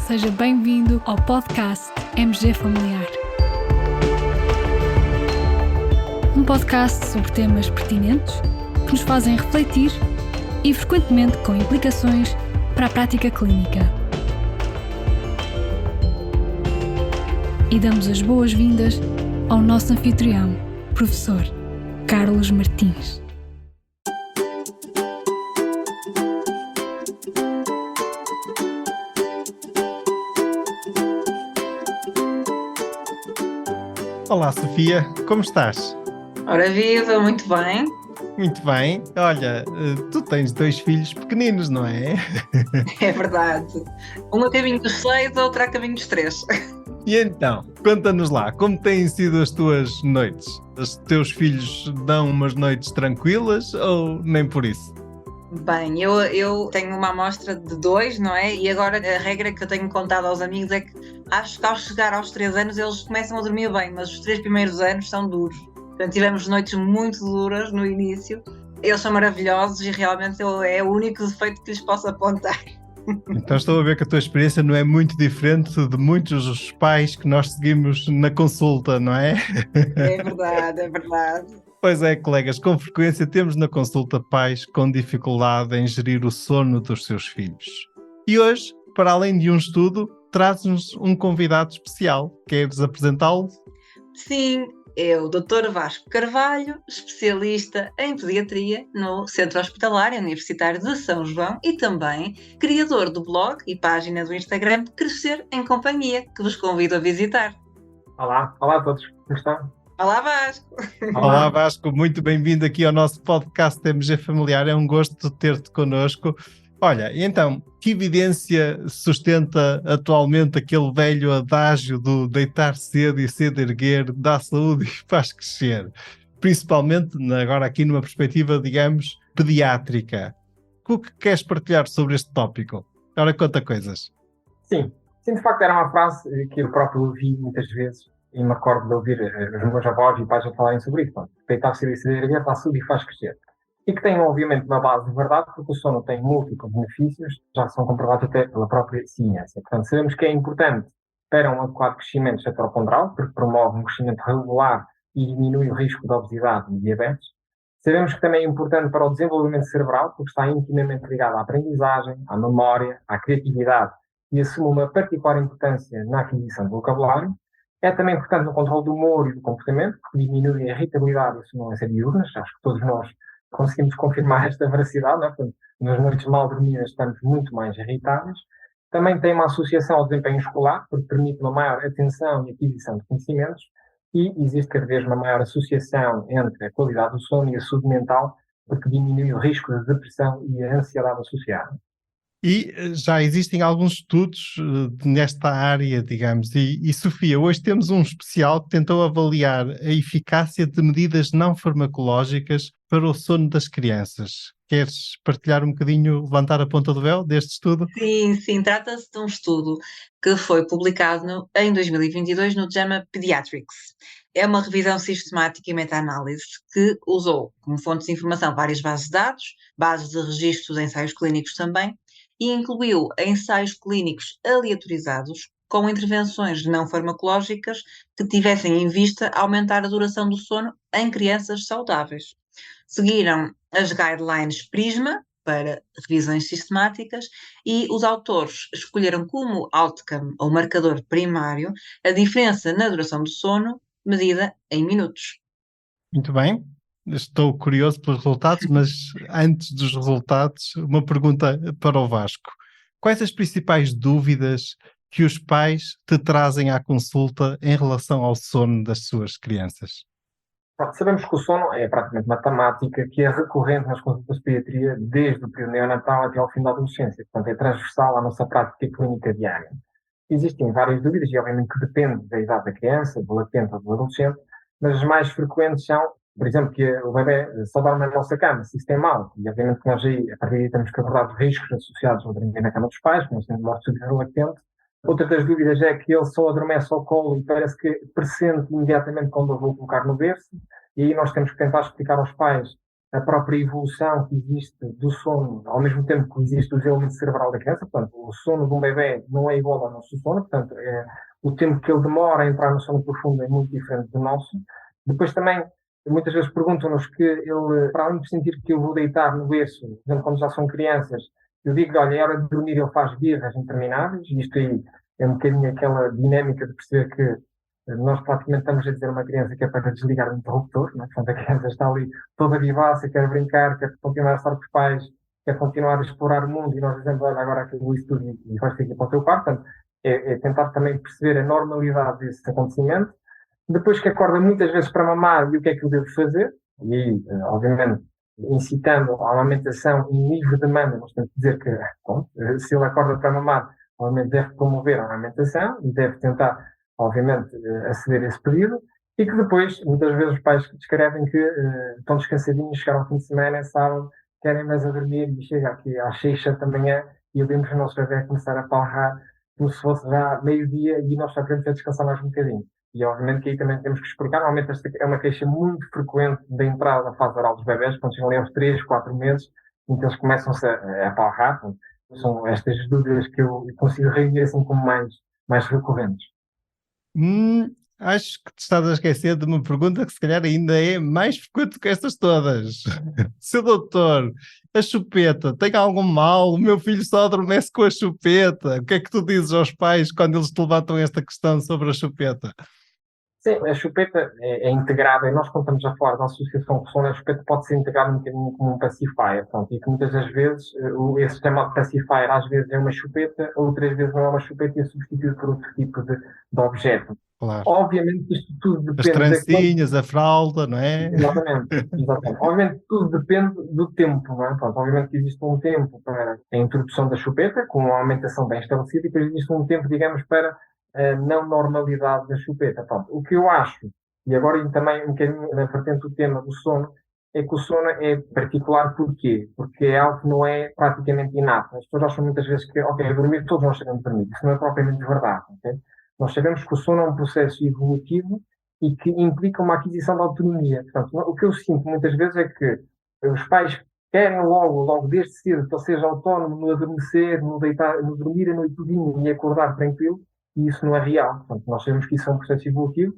seja bem-vindo ao podcast MG Familiar. Um podcast sobre temas pertinentes que nos fazem refletir e frequentemente com implicações para a prática clínica. E damos as boas-vindas ao nosso anfitrião, professor Carlos Martins. Olá, Sofia, como estás? Ora viva, muito bem. Muito bem. Olha, tu tens 2 filhos pequeninos, não é? É verdade. Um a caminho dos 6, outro a caminho dos 3. E então, conta-nos lá, como têm sido as tuas noites? Os teus filhos dão umas noites tranquilas ou nem por isso? Bem, eu tenho uma amostra de 2, não é? E agora a regra que eu tenho contado aos amigos é que acho que ao chegar aos 3 anos eles começam a dormir bem, mas os 3 primeiros anos são duros. Portanto, tivemos noites muito duras no início. Eles são maravilhosos e realmente é o único defeito que lhes posso apontar. Então estou a ver que a tua experiência não é muito diferente de muitos dos pais que nós seguimos na consulta, não é? É verdade, é verdade. Pois é, colegas, com frequência temos na consulta pais com dificuldade em gerir o sono dos seus filhos. E hoje, para além de um estudo, traz-nos um convidado especial. Queres apresentá-lo? Sim, é o Dr. Vasco Carvalho, especialista em pediatria no Centro Hospitalar Universitário de São João e também criador do blog e página do Instagram Crescer em Companhia, que vos convido a visitar. Olá a todos, como estão? Olá Vasco! Olá Vasco, muito bem-vindo aqui ao nosso podcast MG Familiar, é um gosto ter-te connosco. Olha, então, que evidência sustenta atualmente aquele velho adágio do deitar cedo e cedo erguer dá saúde e faz crescer? Principalmente agora aqui numa perspectiva, digamos, pediátrica. O que queres partilhar sobre este tópico? Agora conta coisas. Sim, de facto era uma frase que eu próprio ouvi muitas vezes e me recordo de ouvir os meus avós e pais a falarem sobre isso. Deitar cedo e cedo erguer dá saúde e faz crescer. E que tem, obviamente, uma base de verdade, porque o sono tem múltiplos benefícios, já são comprovados até pela própria ciência. Portanto, sabemos que é importante para um adequado crescimento cefaloponderal, porque promove um crescimento regular e diminui o risco de obesidade e diabetes. Sabemos que também é importante para o desenvolvimento cerebral, porque está intimamente ligado à aprendizagem, à memória, à criatividade e assume uma particular importância na aquisição de vocabulário. É também importante no controle do humor e do comportamento, porque diminui a irritabilidade e a sonolência diurnas. Acho que todos nós conseguimos confirmar esta veracidade, não é? Portanto, nas noites mal dormidas estamos muito mais irritáveis. Também tem uma associação ao desempenho escolar, porque permite uma maior atenção e aquisição de conhecimentos, e existe cada vez uma maior associação entre a qualidade do sono e a saúde mental, porque diminui o risco de depressão e a ansiedade associada. E já existem alguns estudos nesta área, digamos. E Sofia, hoje temos um especial que tentou avaliar a eficácia de medidas não farmacológicas para o sono das crianças. Queres partilhar um bocadinho, levantar a ponta do véu deste estudo? Sim, trata-se de um estudo que foi publicado em 2022 no JAMA Pediatrics. É uma revisão sistemática e meta-análise que usou como fontes de informação várias bases de dados, bases de registro de ensaios clínicos também, e incluiu ensaios clínicos aleatorizados com intervenções não farmacológicas que tivessem em vista aumentar a duração do sono em crianças saudáveis. Seguiram as guidelines PRISMA para revisões sistemáticas e os autores escolheram como outcome ou marcador primário a diferença na duração do sono medida em minutos. Muito bem. Estou curioso pelos resultados, mas antes dos resultados, uma pergunta para o Vasco. Quais as principais dúvidas que os pais te trazem à consulta em relação ao sono das suas crianças? Sabemos que o sono é praticamente uma temática que é recorrente nas consultas de pediatria desde o período neonatal até ao fim da adolescência. Portanto, é transversal à nossa prática clínica diária. Existem várias dúvidas e, obviamente, que depende da idade da criança, do latente ou do adolescente, mas as mais frequentes são, por exemplo, que o bebê só dorme na nossa cama, se isso tem mal. E, obviamente, que nós aí, a partir daí, temos que abordar os riscos associados ao dormir na cama dos pais, como sendo morte súbita do latente. Outra das dúvidas é que ele só adormece ao colo e parece que pressente imediatamente quando eu vou colocar no berço. E aí nós temos que tentar explicar aos pais a própria evolução que existe do sono, ao mesmo tempo que existe o desenvolvimento cerebral da criança. Portanto, o sono de um bebê não é igual ao nosso sono, portanto, o tempo que ele demora a entrar no sono profundo é muito diferente do nosso. Depois também, muitas vezes perguntam-nos que ele, para além de sentir que eu vou deitar no berço, por exemplo, quando já são crianças, eu digo, olha, é hora de dormir, ele faz birras intermináveis, e isto aí é um bocadinho aquela dinâmica de perceber que nós praticamente estamos a dizer a uma criança que é para desligar o interruptor, né? Portanto, a criança está ali toda vivaça, quer brincar, quer continuar a estar com os pais, quer continuar a explorar o mundo, e nós dizemos, olha, agora acabou isso tudo e vais ter que ir para o teu quarto. Portanto, é tentar também perceber a normalidade desse acontecimento. Depois que acorda muitas vezes para mamar, e o que é que eu devo fazer? E, obviamente, incitando a amamentação em livre demanda, nós temos que dizer que, bom, se ele acorda para mamar, obviamente deve promover a amamentação e deve tentar, obviamente, aceder a esse pedido, e que depois, muitas vezes, os pais descrevem que estão descansadinhos, chegaram ao fim de semana, sábado, querem mais a dormir, e chega aqui às 6 da manhã, e vemos o nosso bebê começar a palrar como se fosse já meio-dia, e nós só queremos descansar mais um bocadinho. E obviamente que aí também temos que explicar. Normalmente esta é uma queixa muito frequente da entrada da fase oral dos bebés, quando chegam ali aos 3, 4 meses, em que eles começam-se a palrar. São estas dúvidas que eu consigo reunir assim como mais recorrentes. Acho que te estás a esquecer de uma pergunta que se calhar ainda é mais frequente que estas todas. Seu doutor, a chupeta tem algum mal? O meu filho só adormece com a chupeta. O que é que tu dizes aos pais quando eles te levantam esta questão sobre a chupeta? Sim, a chupeta é integrada, e nós quando estamos a falar da associação com sono, a chupeta pode ser integrada um bocadinho como um pacifier, pronto, e que muitas das vezes, esse sistema de pacifier às vezes é uma chupeta, outras vezes não é uma chupeta e é substituído por outro tipo de objeto. Claro. Obviamente isto tudo depende... As trancinhas, a fralda, não é? Exatamente. Obviamente tudo depende do tempo, não é? Pronto, obviamente que existe um tempo para a introdução da chupeta, com uma aumentação bem estabelecida, e depois existe um tempo, digamos, para a não normalidade da chupeta. Pronto, o que eu acho, e agora também um bocadinho na vertente do tema do sono, é que o sono é particular. Porquê? Porque é algo que não é praticamente inato. As pessoas acham muitas vezes que, ok, dormir, todos nós sabemos dormir. Isso não é propriamente verdade, ok? Nós sabemos que o sono é um processo evolutivo e que implica uma aquisição de autonomia. Portanto, o que eu sinto muitas vezes é que os pais querem logo desde cedo que ele seja autónomo no adormecer, no deitar, no dormir a noite todinha e acordar tranquilo, e isso não é real. Portanto, nós sabemos que isso é um processo evolutivo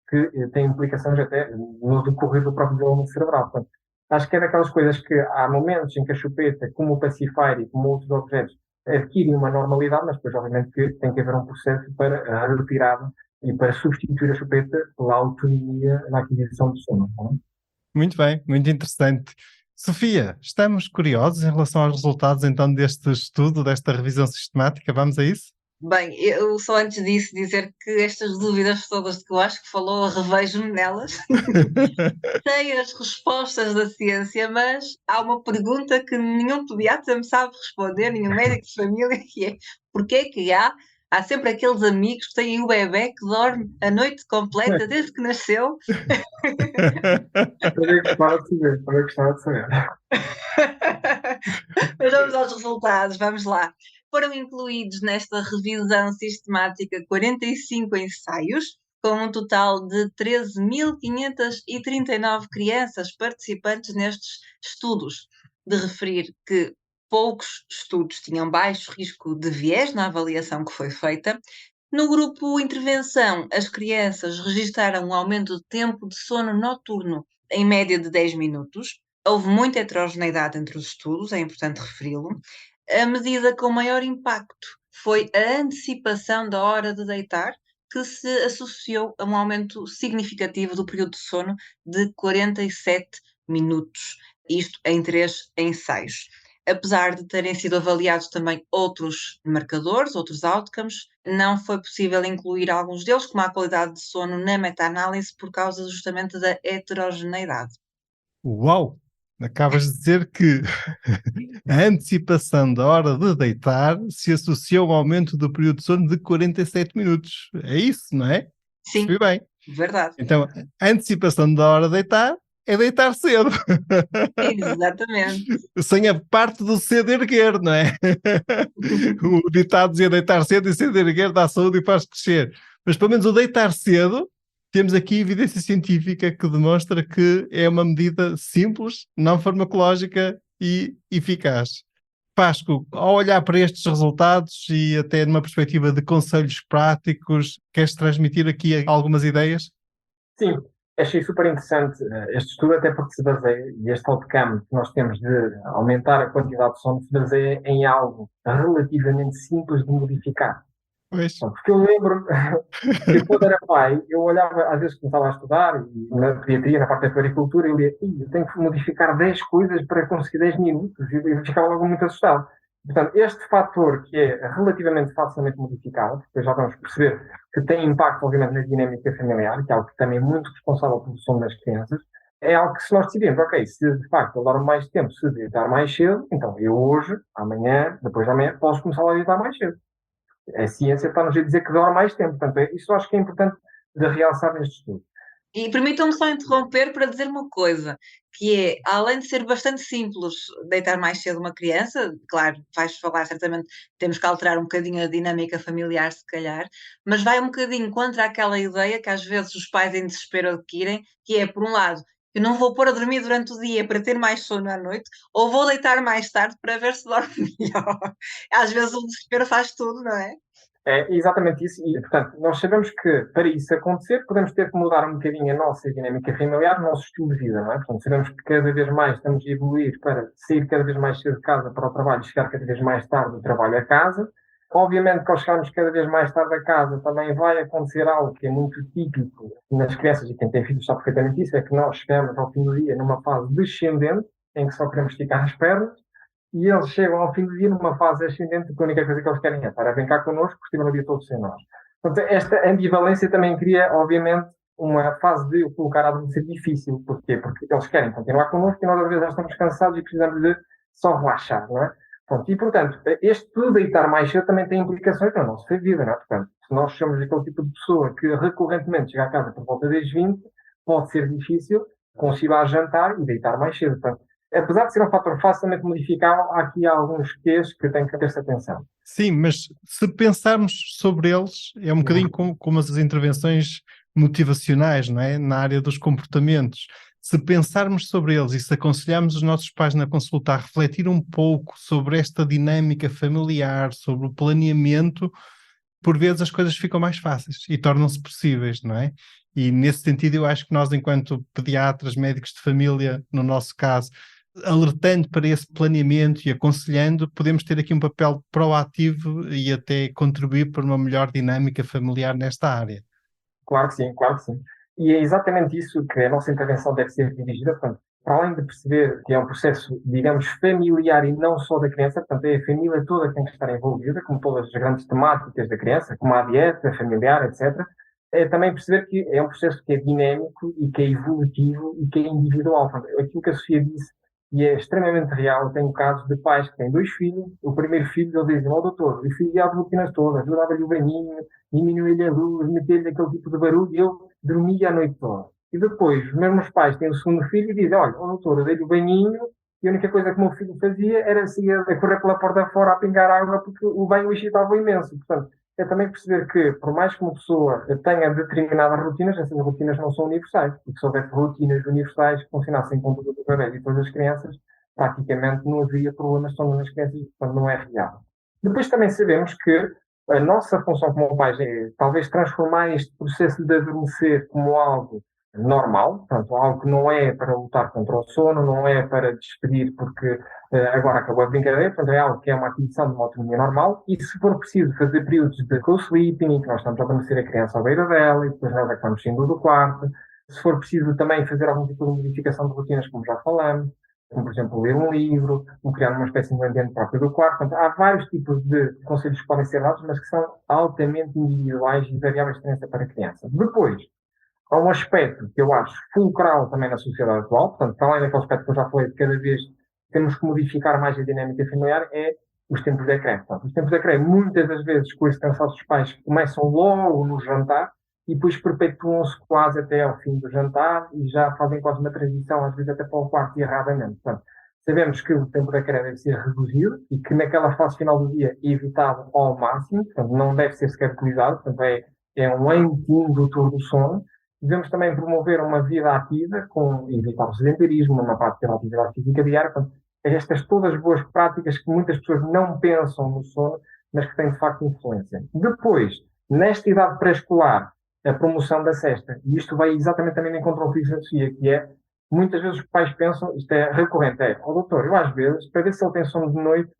que tem implicações até no decorrer do próprio desenvolvimento cerebral. Portanto, acho que é daquelas coisas que há momentos em que a chupeta, como o pacifier e como outros objetos, adquirem uma normalidade, mas depois, obviamente, que tem que haver um processo para a retirada e para substituir a chupeta pela autonomia na aquisição de sono. Não é? Muito bem, muito interessante. Sofia, estamos curiosos em relação aos resultados então deste estudo, desta revisão sistemática. Vamos a isso? Bem, eu só antes disso dizer que estas dúvidas todas que eu acho que falou, revejo-me nelas. Sei as respostas da ciência, mas há uma pergunta que nenhum pediatra me sabe responder, nenhum médico de família, que é porquê é que há sempre aqueles amigos que têm o bebé que dorme a noite completa desde que nasceu? Eu gostava de saber. Mas vamos aos resultados, vamos lá. Foram incluídos nesta revisão sistemática 45 ensaios, com um total de 13.539 crianças participantes nestes estudos. De referir que poucos estudos tinham baixo risco de viés na avaliação que foi feita. No grupo intervenção, as crianças registaram um aumento de tempo de sono noturno em média de 10 minutos. Houve muita heterogeneidade entre os estudos, é importante referi-lo. A medida com maior impacto foi a antecipação da hora de deitar, que se associou a um aumento significativo do período de sono de 47 minutos, isto em 3 ensaios. Apesar de terem sido avaliados também outros marcadores, outros outcomes, não foi possível incluir alguns deles, como a qualidade de sono, na meta-análise, por causa justamente da heterogeneidade. Uau! Acabas de dizer que a antecipação da hora de deitar se associou ao aumento do período de sono de 47 minutos. É isso, não é? Sim, percebi bem. Verdade. Então, a antecipação da hora de deitar é deitar cedo. Exatamente. Sem a parte do cedo erguer, não é? O ditado dizia deitar cedo e cedo erguer dá saúde e faz crescer. Mas pelo menos o deitar cedo temos aqui evidência científica que demonstra que é uma medida simples, não farmacológica e eficaz. Vasco, ao olhar para estes resultados e até numa perspectiva de conselhos práticos, queres transmitir aqui algumas ideias? Sim, achei super interessante este estudo, até porque se baseia, e este outcome que nós temos de aumentar a quantidade de sono se baseia em algo relativamente simples de modificar. Pois. Porque eu lembro que quando era pai, eu olhava, às vezes começava a estudar, e na pediatria, na parte da floricultura, eu lia, eu tenho que modificar 10 coisas para conseguir 10 minutos, e eu ficava logo muito assustado. Portanto, este fator que é relativamente facilmente modificado, depois já vamos perceber que tem impacto, obviamente, na dinâmica familiar, que é algo que também é muito responsável pelo sono das crianças, é algo que se nós decidimos, ok, se de facto eu dormo mais tempo, se deitar mais cedo, então eu hoje, amanhã, depois de amanhã, posso começar a deitar mais cedo. A ciência está-nos a dizer que dorme mais tempo. Portanto, isso eu acho que é importante de realçar neste estudo. E permitam-me só interromper para dizer uma coisa, que é, além de ser bastante simples deitar mais cedo uma criança, claro, vais falar certamente, temos que alterar um bocadinho a dinâmica familiar, se calhar, mas vai um bocadinho contra aquela ideia que às vezes os pais em desespero adquirem, que é, por um lado, eu não vou pôr a dormir durante o dia para ter mais sono à noite, ou vou deitar mais tarde para ver se dorme melhor. Às vezes o desespero faz tudo, não é? É exatamente isso. E, portanto, nós sabemos que para isso acontecer, podemos ter que mudar um bocadinho a nossa dinâmica familiar, o nosso estilo de vida, não é? Portanto, sabemos que cada vez mais estamos a evoluir para sair cada vez mais cedo de casa para o trabalho e chegar cada vez mais tarde do trabalho a casa. Obviamente que ao chegarmos cada vez mais tarde a casa também vai acontecer algo que é muito típico nas crianças, e quem tem filhos sabe perfeitamente isso, é que nós chegamos ao fim do dia numa fase descendente, em que só queremos esticar as pernas, e eles chegam ao fim do dia numa fase ascendente, que a única coisa que eles querem é estar a brincar connosco, porque estiveram o dia todo sem nós. Portanto, esta ambivalência também cria, obviamente, uma fase de o colocar a adormecer difícil. Porquê? Porque eles querem continuar connosco e nós às vezes já estamos cansados e precisamos de só relaxar, não é? Pronto, e, portanto, este deitar mais cedo também tem implicações na nossa vida, não é? Portanto, se nós somos aquele tipo de pessoa que recorrentemente chega a casa por volta das 20, pode ser difícil conciliar jantar e deitar mais cedo. Portanto, apesar de ser um fator facilmente modificável, há aqui alguns quês que têm que ter-se atenção. Sim, mas se pensarmos sobre eles, é um bocadinho como as intervenções motivacionais, não é? Na área dos comportamentos. Se pensarmos sobre eles e se aconselharmos os nossos pais na consulta a refletir um pouco sobre esta dinâmica familiar, sobre o planeamento, por vezes as coisas ficam mais fáceis e tornam-se possíveis, não é? E nesse sentido eu acho que nós, enquanto pediatras, médicos de família, no nosso caso, alertando para esse planeamento e aconselhando, podemos ter aqui um papel proativo e até contribuir para uma melhor dinâmica familiar nesta área. Claro que sim, claro que sim. E é exatamente isso que a nossa intervenção deve ser dirigida. Portanto, para além de perceber que é um processo, digamos, familiar e não só da criança, portanto, é a família toda que tem que estar envolvida, como todas as grandes temáticas da criança, como a dieta familiar, etc. É também perceber que é um processo que é dinâmico e que é evolutivo e que é individual. Portanto, aquilo que a Sofia disse, e é extremamente real. Eu tenho casos de pais que têm 2 filhos. O primeiro filho, eles dizem, doutor, o filho ia às rotinas todas, eu dava-lhe o banhinho, diminuía-lhe a luz, metia-lhe aquele tipo de barulho e ele dormia a noite toda. E depois, os mesmos pais têm o segundo filho e dizem, olha, doutor, eu dei-lhe o banhinho e a única coisa que o meu filho fazia era sair a correr pela porta fora a pingar água porque o banho o excitava imenso. Portanto, é também perceber que, por mais que uma pessoa tenha determinadas rotinas, essas rotinas não são universais. Porque se houvesse rotinas universais que funcionassem com todo o bebê e todas as crianças, praticamente não havia problemas só nas crianças, portanto não é real. Depois também sabemos que a nossa função como pais é talvez transformar este processo de adormecer como algo normal, portanto, algo que não é para lutar contra o sono, não é para despedir porque agora acabou a brincadeira, portanto, é algo que é uma aquisição de uma autonomia normal, e se for preciso fazer períodos de co-sleeping, em que nós estamos a adormecer a criança à beira dela, e depois nós é que vamos saindo do quarto, se for preciso também fazer algum tipo de modificação de rotinas, como já falamos, como, por exemplo, ler um livro, ou criar uma espécie de ambiente próprio do quarto. Portanto, há vários tipos de conselhos que podem ser dados, mas que são altamente individuais e variáveis de diferença para a criança. Depois, há um aspecto que eu acho fulcral também na sociedade atual, portanto, para além daquele aspecto que eu já falei, de cada vez temos que modificar mais a dinâmica familiar, é os tempos de ecrã. Portanto, os tempos de ecrã, muitas das vezes, com esse cansaço dos pais, começam logo no jantar e depois perpetuam-se quase até ao fim do jantar e já fazem quase uma transição, às vezes até para o quarto, e erradamente. Portanto, sabemos que o tempo de ecrã deve ser reduzido e que naquela fase final do dia é evitado ao máximo, portanto, não deve ser sequer utilizado, portanto, é um anti-indutor do sono. Devemos também promover uma vida ativa, com evitar o sedentarismo, uma prática de atividade física diária. Portanto, estas todas boas práticas que muitas pessoas não pensam no sono, mas que têm de facto influência. Depois, nesta idade pré-escolar, a promoção da sesta. E isto vai exatamente também em contra o que diz a Sofia, que é, muitas vezes os pais pensam, isto é recorrente, doutor, eu às vezes, para ver se ele tem sono de noite,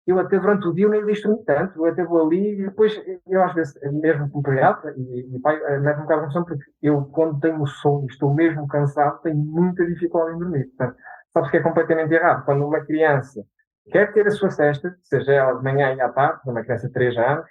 eu até durante o dia eu nem distraio tanto, eu até vou ali e depois eu às vezes, mesmo como pediatra, e pai, mete um bocado de emoção, porque eu quando tenho sono e estou mesmo cansado, tenho muita dificuldade em dormir. Portanto, sabes que é completamente errado. Quando uma criança quer ter a sua sesta, seja ela de manhã e à tarde, uma criança de 3 anos,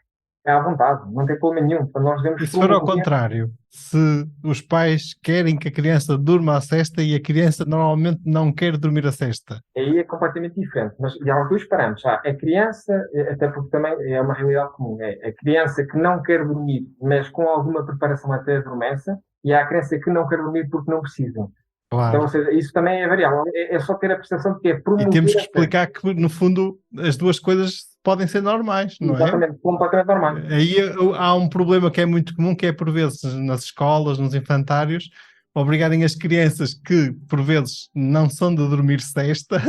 é à vontade, não tem problema nenhum. Então, nós devemos E se for ao contrário, se os pais querem que a criança durma a sesta e a criança normalmente não quer dormir a sesta? Aí é completamente diferente. Mas e há dois parâmetros. Há a criança, até porque também é uma realidade comum, é a criança que não quer dormir, mas com alguma preparação até adormece, e há a criança que não quer dormir porque não precisa. Claro. Então, ou seja, isso também é variável. É só ter a percepção de que é promover. E temos que explicar que, no fundo, as duas coisas podem ser normais, não é? Exatamente, completamente normal. Aí há um problema que é muito comum, que é, por vezes, nas escolas, nos infantários, obrigarem as crianças que, por vezes, não são de dormir sesta,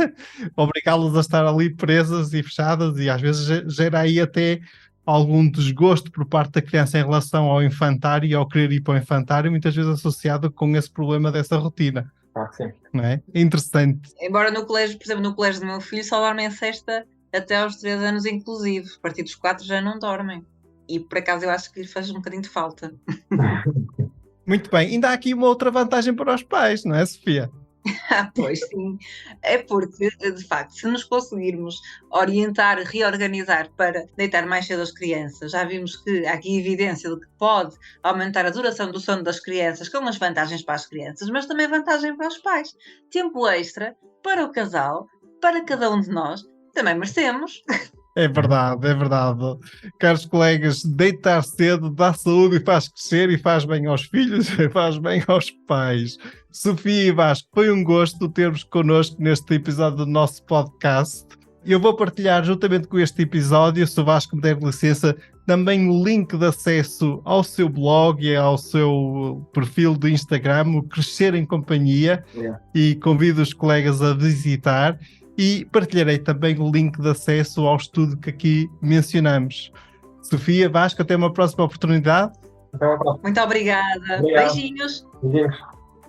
obrigá-las a estar ali presas e fechadas, e às vezes gera aí até algum desgosto por parte da criança em relação ao infantário e ao querer ir para o infantário, muitas vezes associado com esse problema dessa rotina. Sim. Não é? Interessante. Embora no colégio, por exemplo, no colégio do meu filho, só dormem a sesta até aos 3 anos inclusive. A partir dos 4 já não dormem. E por acaso eu acho que lhe faz um bocadinho de falta. Muito bem. Ainda há aqui uma outra vantagem para os pais, não é, Sofia? Pois sim, é porque, de facto, se nos conseguirmos orientar, reorganizar para deitar mais cedo as crianças, já vimos que há aqui evidência de que pode aumentar a duração do sono das crianças, com as vantagens para as crianças, mas também vantagem para os pais. Tempo extra para o casal, para cada um de nós, também merecemos. É verdade, é verdade. Caros colegas, deitar cedo dá saúde e faz crescer e faz bem aos filhos e faz bem aos pais. Sofia e Vasco, foi um gosto ter-vos connosco neste episódio do nosso podcast. Eu vou partilhar juntamente com este episódio, se o Vasco me der licença, também o link de acesso ao seu blog e ao seu perfil do Instagram, o Crescer em Companhia, e convido os colegas a visitar. E partilharei também o link de acesso ao estudo que aqui mencionamos. Sofia, Vasco, até uma próxima oportunidade. Até uma próxima. Muito obrigada. Obrigado. Beijinhos. Beijinhos.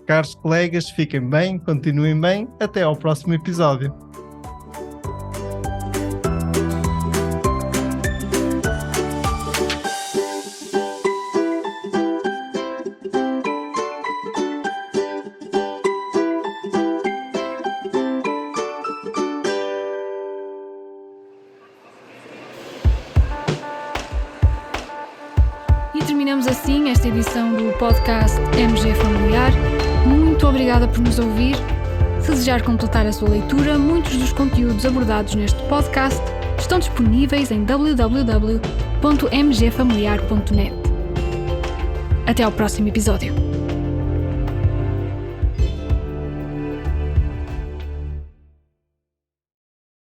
Caros colegas, fiquem bem, continuem bem. Até ao próximo episódio. Terminamos assim esta edição do podcast MG Familiar. Muito obrigada por nos ouvir. Se desejar completar a sua leitura, muitos dos conteúdos abordados neste podcast estão disponíveis em www.mgfamiliar.net. Até ao próximo episódio.